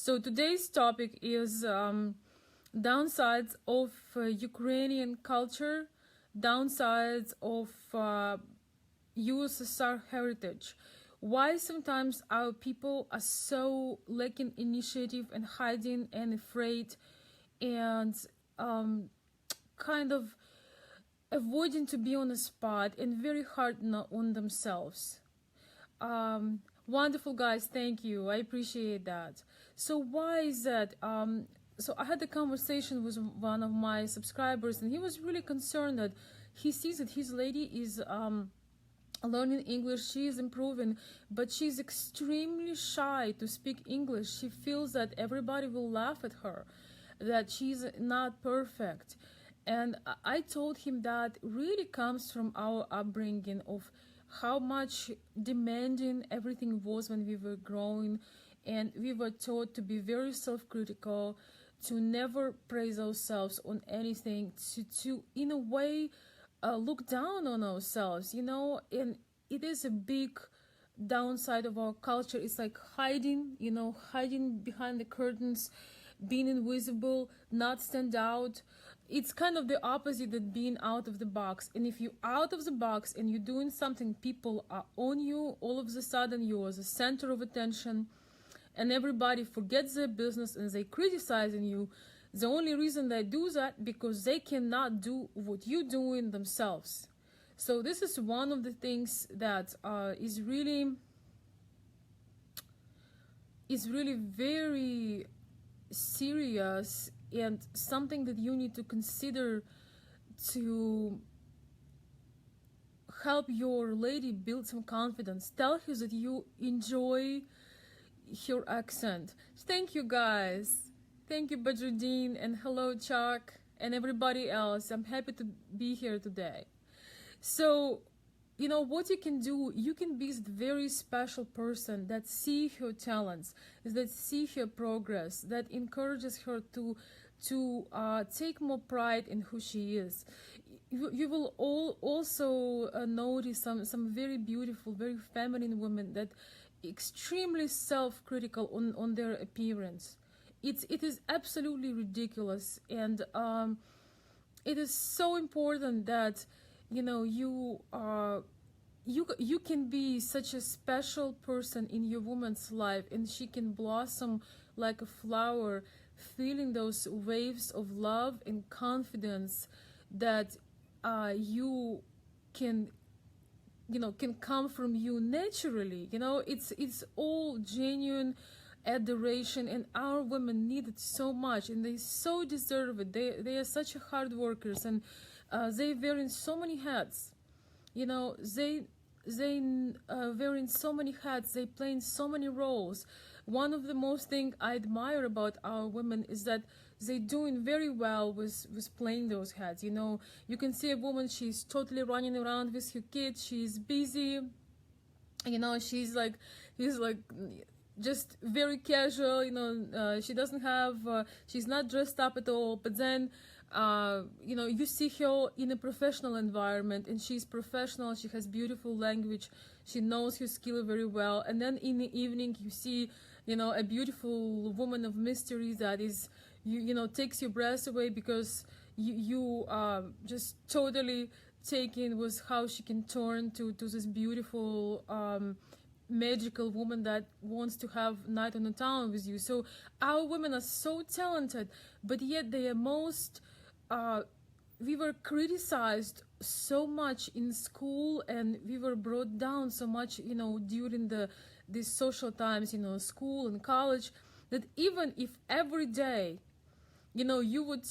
So today's topic is downsides of Ukrainian culture, downsides of USSR heritage. Why sometimes our people are so lacking initiative and hiding and afraid and kind of avoiding to be on the spot and very hard on themselves. Wonderful, guys, thank you, I appreciate that. So why is that? So I had a conversation with one of my subscribers, and he was really concerned that he sees that his lady is learning English, she is improving, but she's extremely shy to speak English. She feels that everybody will laugh at her, that she's not perfect. And I told him that really comes from our upbringing of how much demanding everything was when we were growing, and we were taught to be very self-critical, to never praise ourselves on anything, to in a way look down on ourselves, and it is a big downside of our culture. It's like hiding, hiding behind the curtains, being invisible, not stand out. It's kind of the opposite of being out of the box. And if you're out of the box and you're doing something, people are on you. All of a sudden, you are the center of attention, and everybody forgets their business and they criticizing you. The only reason they do that because they cannot do what you're doing themselves. So this is one of the things that is really very serious, and something that you need to consider to help your lady build some confidence. Tell her that you enjoy her accent. Thank you, guys. Thank you, Badruddin, and hello, Chuck, and everybody else. I'm happy to be here today. So, what you can do, you can be the very special person that see her talents, that see her progress, that encourages her to take more pride in who she is. You will also notice some very beautiful, very feminine women that extremely self-critical on their appearance. It is absolutely ridiculous, and it is so important that you can be such a special person in your woman's life, and she can blossom like a flower, feeling those waves of love and confidence that you can come from you naturally. It's all genuine adoration, and our women need it so much, and they so deserve it. They are such hard workers, and they wearing so many hats. They wearing so many hats, they playing so many roles. One of the most thing I admire about our women is that they doing very well with playing those hats. You can see a woman, she's totally running around with her kids, she's busy, she's like just very casual, she doesn't have she's not dressed up at all, but then you see her in a professional environment, and she's professional, she has beautiful language, she knows her skill very well, and then in the evening you see a beautiful woman of mystery that is takes your breath away, because you just totally taken with how she can turn to this beautiful magical woman that wants to have night on the town with you. So our women are so talented, but yet they are most we were criticized so much in school, and we were brought down so much during these social times, school and college, that even if every day you would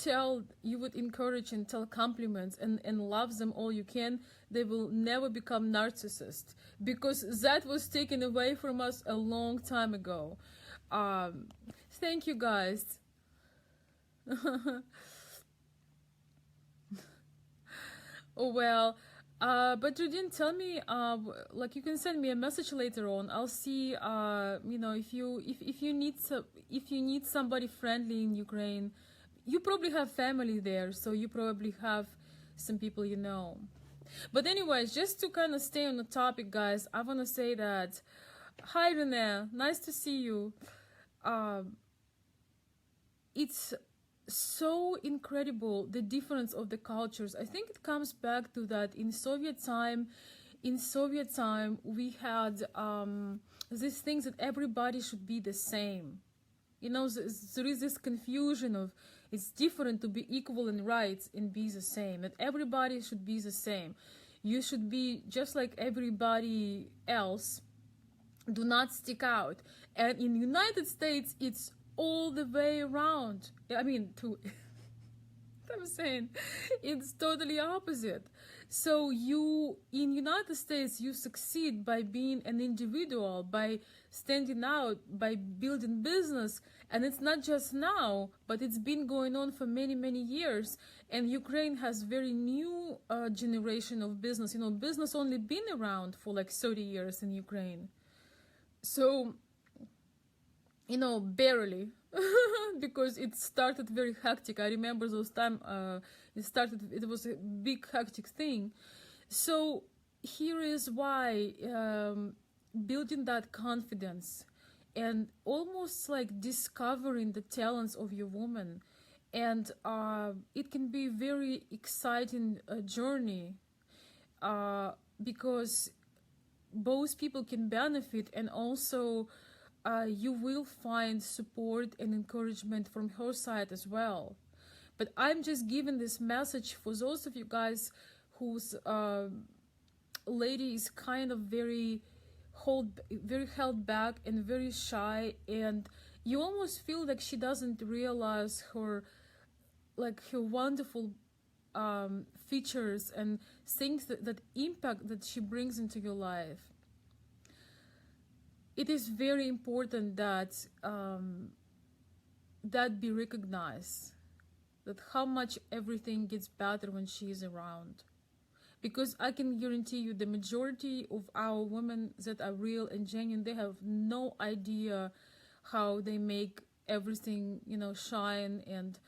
encourage and tell compliments and love them all you can, they will never become narcissists, because that was taken away from us a long time ago. Thank you, guys. Oh, well, but you didn't tell me, like, you can send me a message later on. I'll see, if you need somebody friendly in Ukraine. You probably have family there, so you probably have some people But anyways, just to kind of stay on the topic, guys, I want to say that, hi, Renee, nice to see you. it's so incredible, the difference of the cultures. I think it comes back to that in Soviet time we had these things that everybody should be the same. You know, there is this confusion of it's different to be equal in rights and be the same, that everybody should be the same. You should be just like everybody else, do not stick out. And in United States it's all the way around. I mean, to I'm saying it's totally opposite. So you in United States you succeed by being an individual, by standing out, by building business, and it's not just now, but it's been going on for many years. And Ukraine has very new generation of business. You know, business only been around for like 30 years in Ukraine. So, you know, barely. Because it started very hectic. I remember those time it was a big hectic thing. So here is why building that confidence and almost like discovering the talents of your woman, and it can be very exciting journey because both people can benefit, and also you will find support and encouragement from her side as well. But I'm just giving this message for those of you guys whose lady is kind of very held back and very shy, and you almost feel like she doesn't realize her wonderful features and things that impact that she brings into your life. It is very important that that be recognized, that how much everything gets better when she is around. Because I can guarantee you the majority of our women that are real and genuine, they have no idea how they make everything, you know, shine, and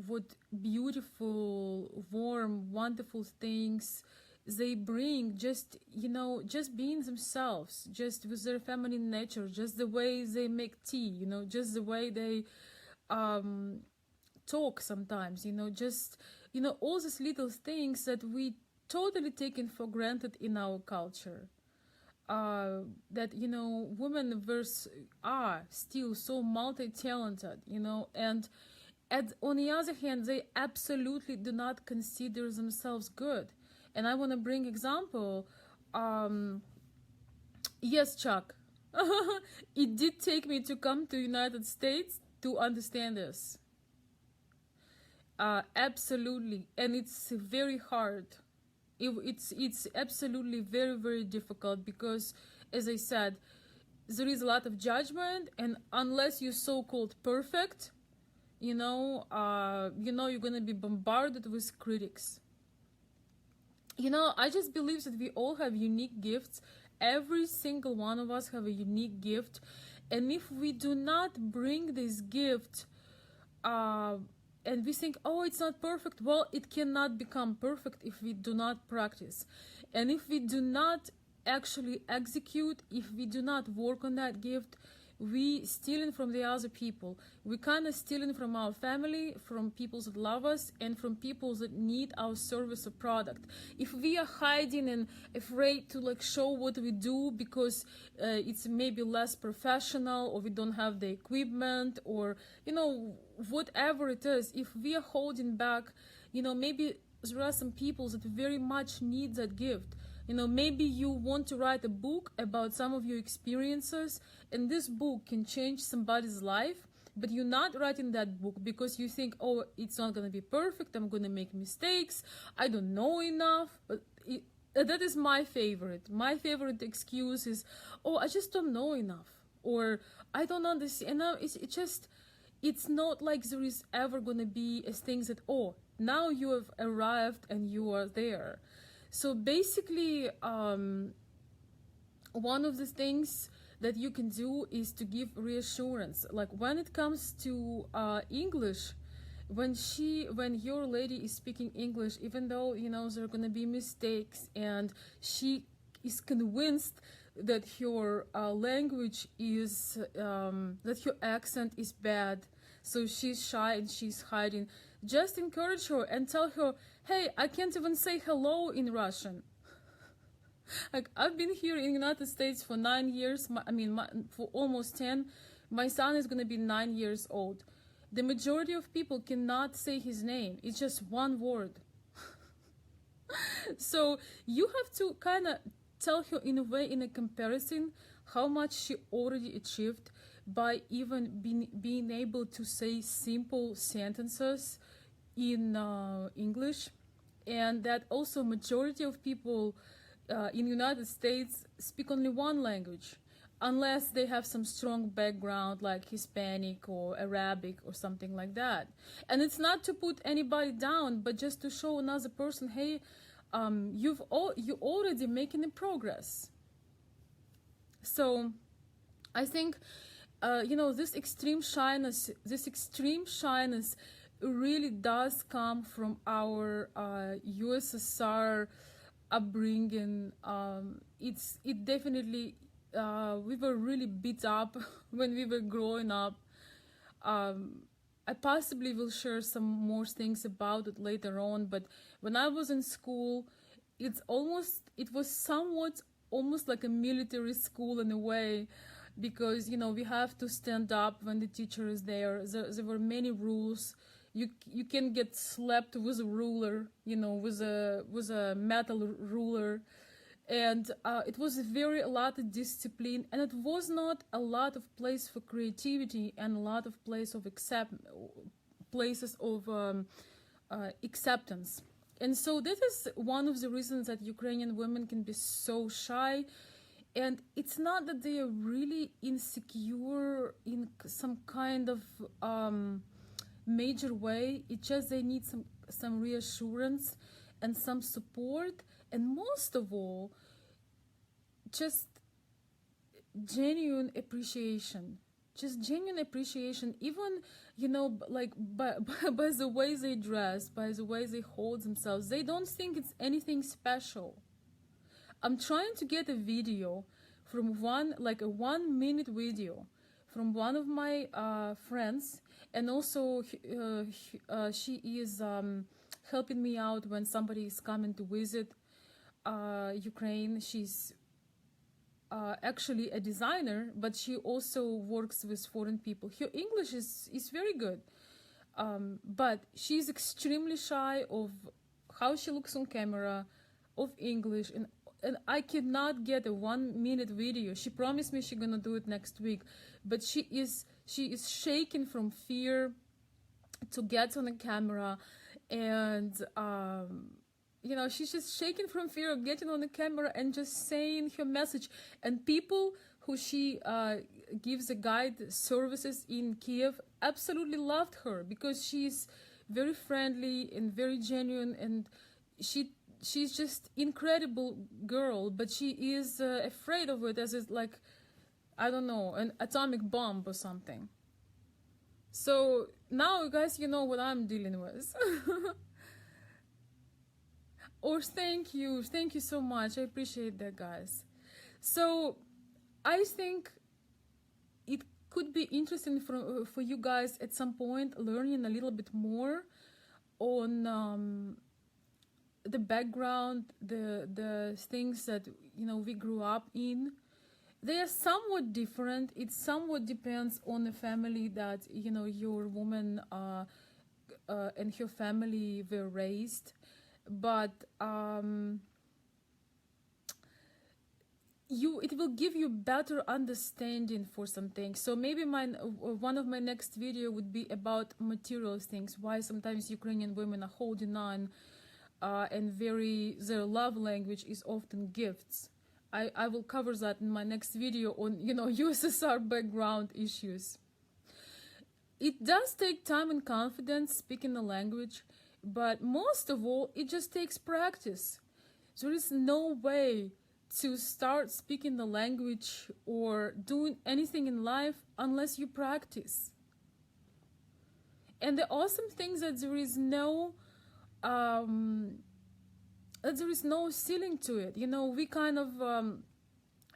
what beautiful, warm, wonderful things they bring, just, you know, just being themselves, just with their feminine nature, just the way they make tea, you know, just the way they talk sometimes, you know, just, you know, all these little things that we totally taken for granted in our culture. That, you know, women are still so multi-talented, you know, and on the other hand, they absolutely do not consider themselves good. And I want to bring example. Yes, Chuck. It did take me to come to United States to understand this. Absolutely, and it's very hard. It's absolutely very difficult because, as I said, there is a lot of judgment, and unless you're so-called perfect, you know, you're gonna be bombarded with critics. You know, I just believe that we all have unique gifts. Every single one of us have a unique gift, and if we do not bring this gift, and we think, oh, it's not perfect, well, it cannot become perfect if we do not practice. And if we do not actually execute, if we do not work on that gift, we stealing from the other people. We kind of stealing from our family, from people that love us, and from people that need our service or product. If we are hiding and afraid to like show what we do because it's maybe less professional, or we don't have the equipment, or, you know, whatever it is, if we are holding back, you know, maybe there are some people that very much need that gift. You know, maybe you want to write a book about some of your experiences, and this book can change somebody's life, but you're not writing that book because you think, oh, it's not going to be perfect, I'm going to make mistakes, I don't know enough. But that is my favorite. My favorite excuse is, oh, I just don't know enough, or I don't understand. It's not like there is ever going to be a thing that, oh, now you have arrived and you are there. So basically, one of the things that you can do is to give reassurance. Like when it comes to English, when your lady is speaking English, even though, you know, there are going to be mistakes, and she is convinced that your language is, that your accent is bad, so she's shy and she's hiding. Just encourage her and tell her, hey, I can't even say hello in Russian. Like, I've been here in the United States for 9 years. For almost 10. My son is going to be 9 years old. The majority of people cannot say his name. It's just one word. So you have to kind of tell her in a way, in a comparison, how much she already achieved by even being able to say simple sentences in English. And that also majority of people in United States speak only one language, unless they have some strong background like Hispanic or Arabic or something like that. And it's not to put anybody down, but just to show another person, hey, you already making a progress. So I think this extreme shyness really does come from our USSR upbringing. It definitely, we were really beat up when we were growing up. I possibly will share some more things about it later on, but when I was in school, it was somewhat almost like a military school in a way, because we have to stand up when the teacher is there. There were many rules. You can get slapped with a ruler, with a metal ruler, and it was a lot of discipline, and it was not a lot of place for creativity and a lot of places of acceptance. And so that is one of the reasons that Ukrainian women can be so shy. And it's not that they are really insecure in some kind of major way. It's just they need some reassurance and some support, and most of all, just genuine appreciation. Even like by the way they dress, by the way they hold themselves, they don't think it's anything special. I'm trying to get a video from a 1 minute video from one of my friends, and also she is helping me out when somebody is coming to visit Ukraine. She's actually a designer, but she also works with foreign people. Her English is very good, but she's extremely shy of how she looks on camera, of English, and I cannot get a 1 minute video. She promised me she's gonna do it next week, but she is shaking from fear to get on the camera, and she's just shaking from fear of getting on the camera and just saying her message. And people who she gives a guide services in Kiev absolutely loved her, because she's very friendly and very genuine, and she's just incredible girl, but she is afraid of it as it's like, I don't know, an atomic bomb or something. So now, guys, you know what I'm dealing with. Or thank you so much. I appreciate that, guys. So I think it could be interesting for you guys at some point, learning a little bit more on the background, the things that we grew up in. They are somewhat different. It somewhat depends on the family that your woman and her family were raised, but it will give you better understanding for some things. So maybe one of my next video would be about material things, why sometimes Ukrainian women are holding on, and their love language is often gifts. I will cover that in my next video on USSR background issues. It does take time and confidence speaking the language, but most of all, it just takes practice. There is no way to start speaking the language or doing anything in life unless you practice. And the awesome thing is that there is no ceiling to it. We kind of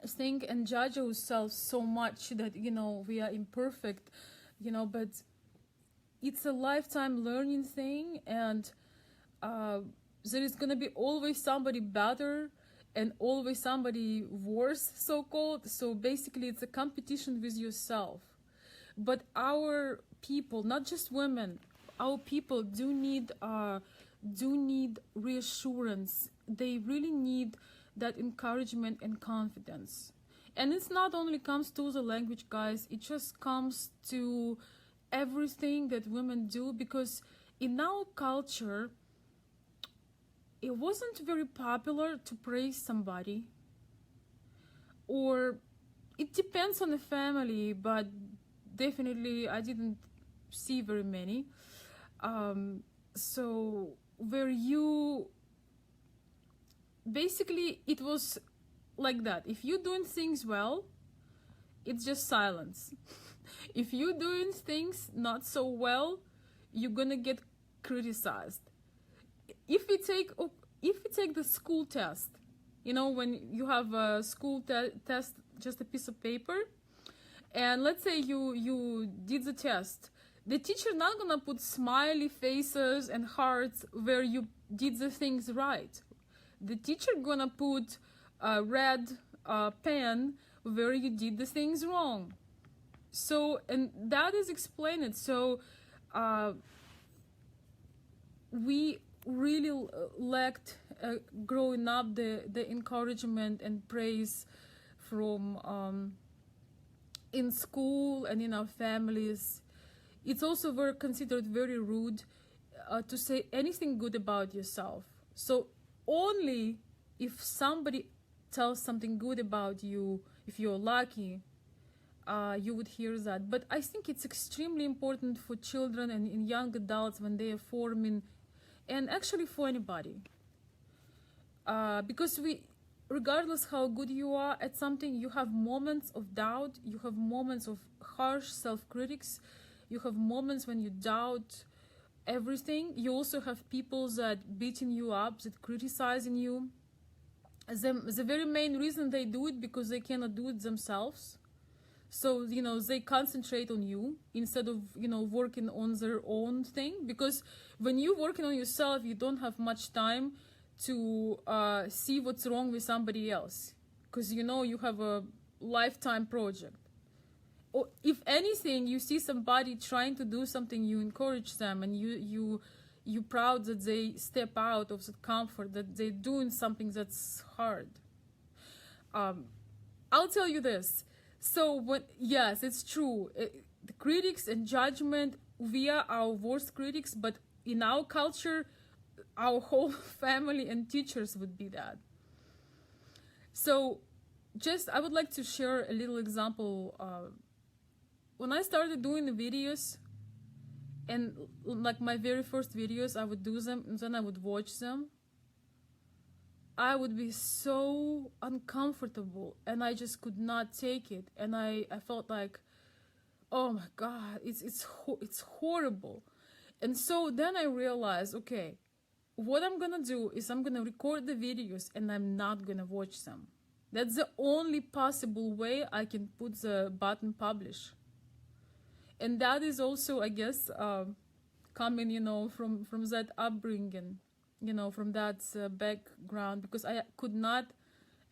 think and judge ourselves so much that we are imperfect, but it's a lifetime learning thing, and there is gonna be always somebody better and always somebody worse, so called. So basically, it's a competition with yourself. But our people, not just women, our people do need reassurance. They really need that encouragement and confidence. And it's not only comes to the language, guys, it just comes to everything that women do, because in our culture it wasn't very popular to praise somebody, or it depends on the family, but definitely I didn't see very many. So where you basically, it was like that. If you're doing things well, it's just silence. If you're doing things not so well, you're gonna get criticized. If we take the school test, you know, when you have a school test, just a piece of paper, and let's say you did the test, the teacher not gonna put smiley faces and hearts where you did the things right. The teacher gonna put a red pen where you did the things wrong. So, and that is explained. So we really lacked growing up the encouragement and praise from in school and in our families. It's also very considered very rude to say anything good about yourself. So only if somebody tells something good about you, if you're lucky, you would hear that. But I think it's extremely important for children and in young adults when they are forming, and actually for anybody, because regardless how good you are at something, you have moments of doubt, you have moments of harsh self-critics, you have moments when you doubt everything. You also have people that beating you up, that criticizing you. The very main reason they do it because they cannot do it themselves. So, you know, they concentrate on you instead of, you know, working on their own thing. Because when you're working on yourself, you don't have much time to see what's wrong with somebody else. Because, you know, you have a lifetime project. Or if anything, you see somebody trying to do something, you encourage them, and you're proud that they step out of that comfort, that they're doing something that's hard. I'll tell you this. So yes, it's true. The critics and judgment, we are our worst critics, but in our culture, our whole family and teachers would be that. So I would like to share a little example. When I started doing the videos, and like my very first videos, I would do them and then I would watch them, I would be so uncomfortable and I just could not take it. And I felt like, oh my God, it's horrible. And so then I realized, okay, what I'm gonna do is I'm gonna record the videos and I'm not gonna watch them. That's the only possible way I can put the button publish. And that is also, I guess, coming, you know, from that upbringing, you know, from that background, because I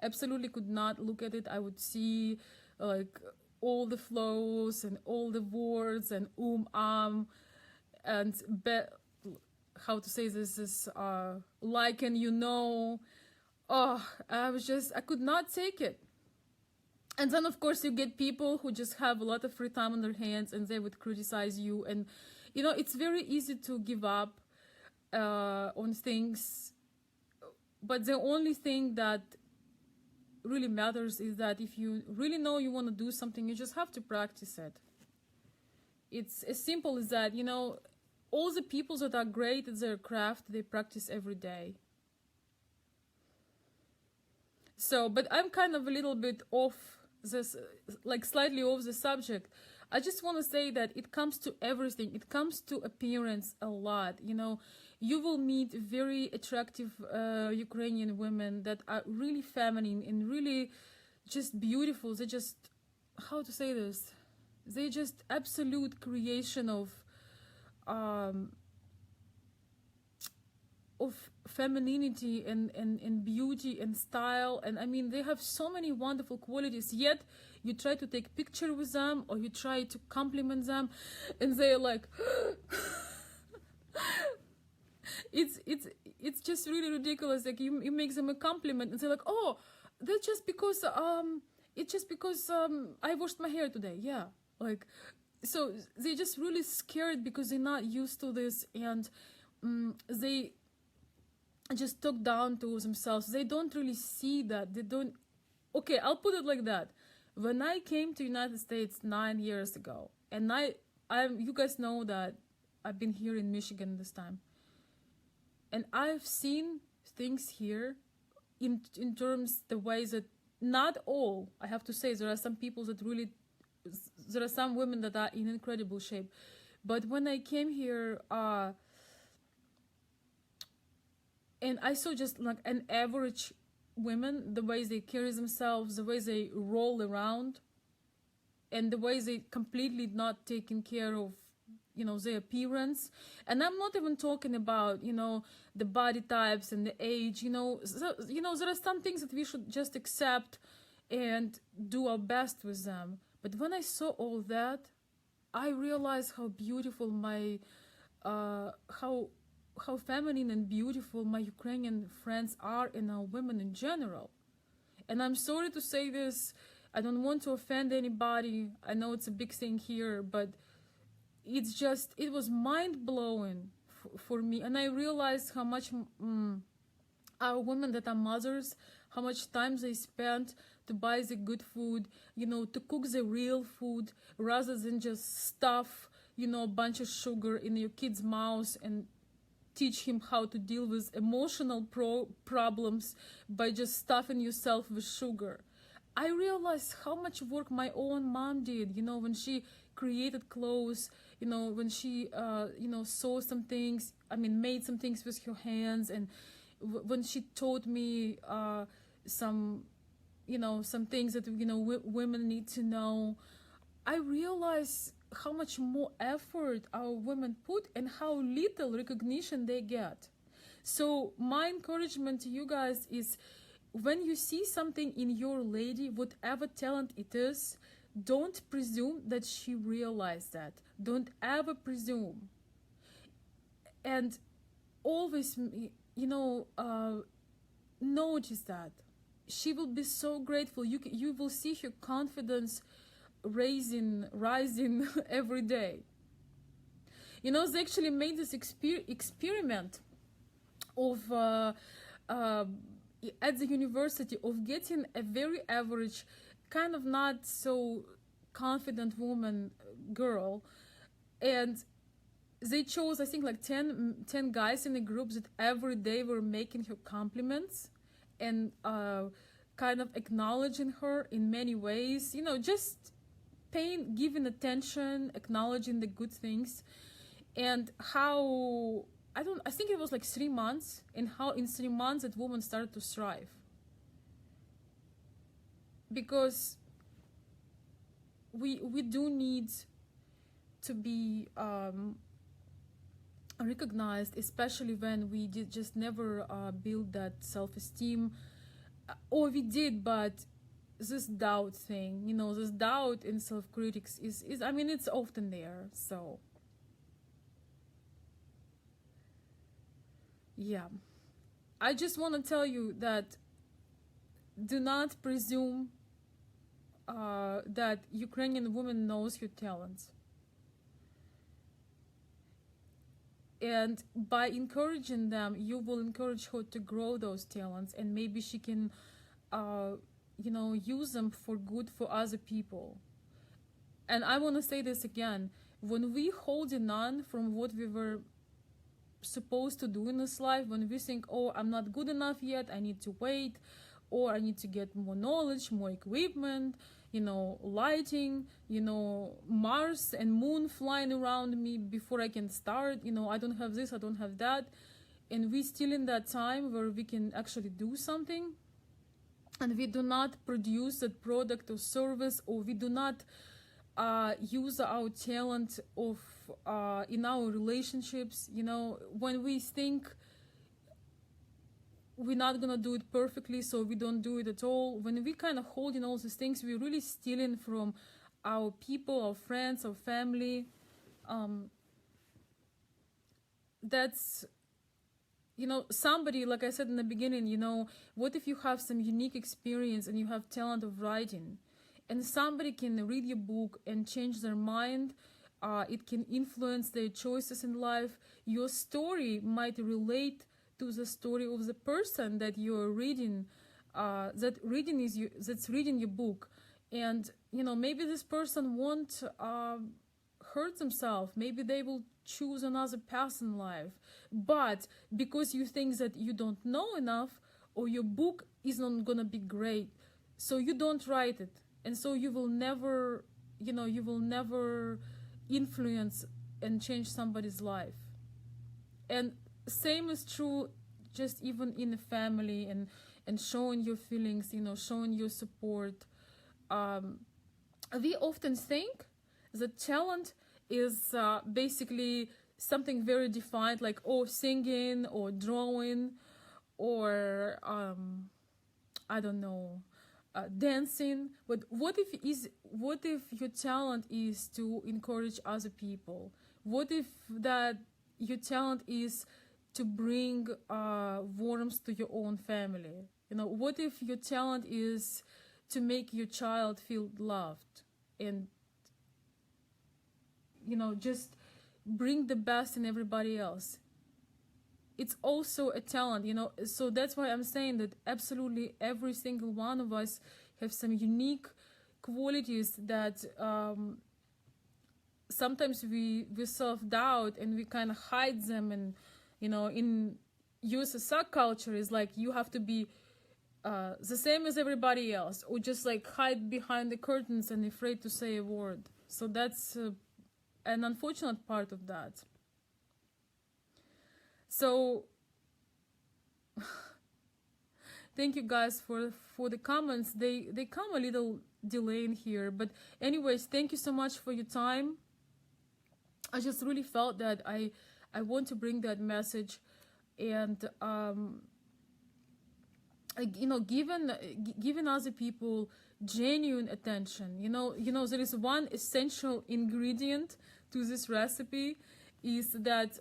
absolutely could not look at it. I would see like all the flows and all the words and and how to say this is like, and you know, oh, I could not take it. And then, of course, you get people who just have a lot of free time on their hands and they would criticize you. And, you know, it's very easy to give up on things. But the only thing that really matters is that if you really know you want to do something, you just have to practice it. It's as simple as that. You know, all the people that are great at their craft, they practice every day. So, but I'm kind of a little bit off this, like slightly off the subject. I just want to say that it comes to everything. It comes to appearance a lot. You know, you will meet very attractive Ukrainian women that are really feminine and really just beautiful. They just, how to say this? They just absolute creation of um, of femininity and beauty and style. And I mean, they have so many wonderful qualities, yet you try to take picture with them or you try to compliment them and they're like it's just really ridiculous. Like you make them a compliment and they're like, oh, that's just because it's just because I washed my hair today. Yeah, like, so they're just really scared because they're not used to this, and they just talk down to themselves. They don't really see that. They don't. Okay, I'll put it like that. When I came to United States 9 years ago, and you guys know that I've been here in Michigan this time, and I've seen things here in terms the ways that, not all, I have to say, there are some people that really, there are some women that are in incredible shape, but when I came here, and I saw just like an average women, the ways they carry themselves, the ways they roll around, and the ways they completely not taking care of, you know, their appearance. And I'm not even talking about, you know, the body types and the age, you know. So, you know, there are some things that we should just accept and do our best with them. But when I saw all that, I realized how beautiful my how feminine and beautiful my Ukrainian friends are, and our women in general. And I'm sorry to say this, I don't want to offend anybody. I know it's a big thing here, but it's just, it was mind-blowing for me. And I realized how much our women that are mothers, how much time they spend to buy the good food, you know, to cook the real food rather than just stuff, you know, a bunch of sugar in your kid's mouth and teach him how to deal with emotional problems by just stuffing yourself with sugar. I realized how much work my own mom did, you know, when she created clothes, you know, when she, you know, sew some things, I mean, made some things with her hands, and when she taught me some, you know, some things that, you know, women need to know. I realized how much more effort our women put and how little recognition they get. So my encouragement to you guys is, when you see something in your lady, whatever talent it is, don't presume that she realized that. Don't ever presume. And always, you know, notice that. She will be so grateful. You will see her confidence rising every day. You know, they actually made this experiment of at the university of getting a very average, kind of not so confident woman, girl, and they chose, I think, like 10 guys in a group that every day were making her compliments and kind of acknowledging her in many ways, you know, just giving attention, acknowledging the good things. And how, I think it was like 3 months, and how in 3 months that woman started to thrive. Because we do need to be recognized, especially when we did just never build that self-esteem, or we did, but this doubt thing, you know, this doubt in self-critics is I mean, it's often there. So yeah, I just want to tell you that do not presume that Ukrainian woman knows her talents. And by encouraging them, you will encourage her to grow those talents, and maybe she can, you know, use them for good for other people. And I want to say this again, when we holding on from what we were supposed to do in this life, when we think, oh, I'm not good enough yet, I need to wait, or I need to get more knowledge, more equipment, you know, lighting, you know, Mars and moon flying around me before I can start, you know, I don't have this, I don't have that, and we still in that time where we can actually do something, and we do not produce that product or service, or we do not use our talent of in our relationships. You know, when we think we're not gonna do it perfectly, so we don't do it at all. When we kind of hold in all these things, we're really stealing from our people, our friends, our family. That's, you know, somebody, like I said in the beginning, you know, what if you have some unique experience and you have talent of writing, and somebody can read your book and change their mind? It can influence their choices in life. Your story might relate to the story of the person that you're reading, that's reading your book. And, you know, maybe this person won't hurt themselves. Maybe they will choose another path in life. But because you think that you don't know enough, or your book is not gonna be great, so you don't write it. And so you will never, you know, you will never influence and change somebody's life. And same is true just even in a family, and showing your feelings, you know, showing your support. We often think that talent is basically something very defined, like, oh, singing or drawing, or I don't know, dancing. But what if your talent is to encourage other people? What if that your talent is to bring warmth to your own family? You know, what if your talent is to make your child feel loved, and, you know, just bring the best in everybody else? It's also a talent, you know. So that's why I'm saying that absolutely every single one of us have some unique qualities that sometimes we self-doubt and we kind of hide them. And, you know, in USSR culture is like you have to be the same as everybody else, or just like hide behind the curtains and afraid to say a word. So that's an unfortunate part of that. So thank you guys for the comments. They come a little delay in here, but anyways, thank you so much for your time. I just really felt that I want to bring that message, and you know, giving other people genuine attention. You know, there is one essential ingredient to this recipe, is that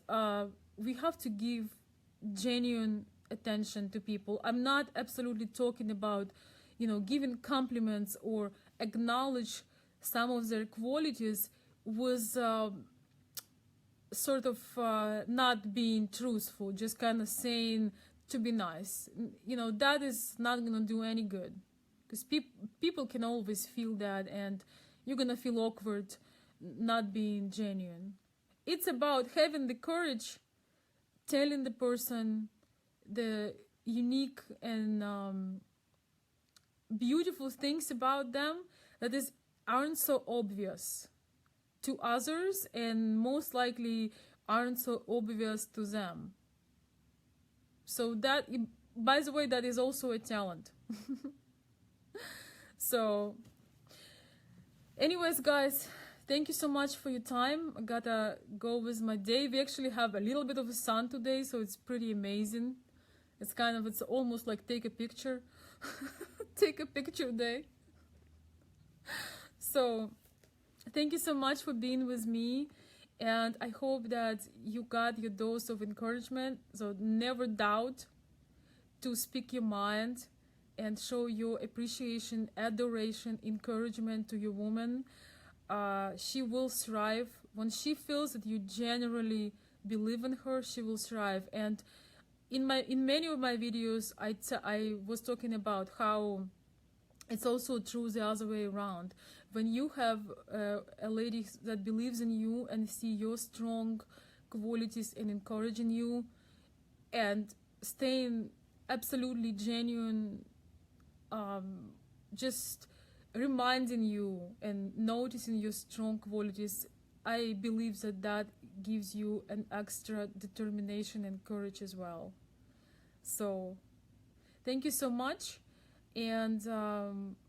we have to give genuine attention to people. I'm not absolutely talking about, you know, giving compliments or acknowledge some of their qualities with sort of not being truthful, just kind of saying to be nice. You know, that is not gonna do any good, because people can always feel that, and you're gonna feel awkward not being genuine. It's about having the courage, telling the person the unique and beautiful things about them that aren't so obvious to others, and most likely aren't so obvious to them. So that, by the way, that is also a talent. So anyways, guys, thank you so much for your time. I gotta go with my day. We actually have a little bit of a sun today, so it's pretty amazing. It's almost like take a picture. Take a picture day. So thank you so much for being with me, and I hope that you got your dose of encouragement. So never doubt to speak your mind and show your appreciation, adoration, encouragement to your woman. She will thrive. When she feels that you genuinely believe in her, she will thrive. And in many of my videos, I was talking about how it's also true the other way around. When you have a lady that believes in you and see your strong qualities and encouraging you, and staying absolutely genuine, just reminding you and noticing your strong qualities, I believe that gives you an extra determination and courage as well. So thank you so much, and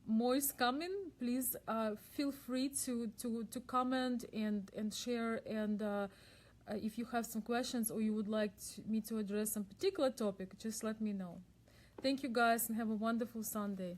more is coming. Please feel free to comment and share, and if you have some questions or you would like me to address some particular topic, just let me know. Thank you guys and have a wonderful Sunday.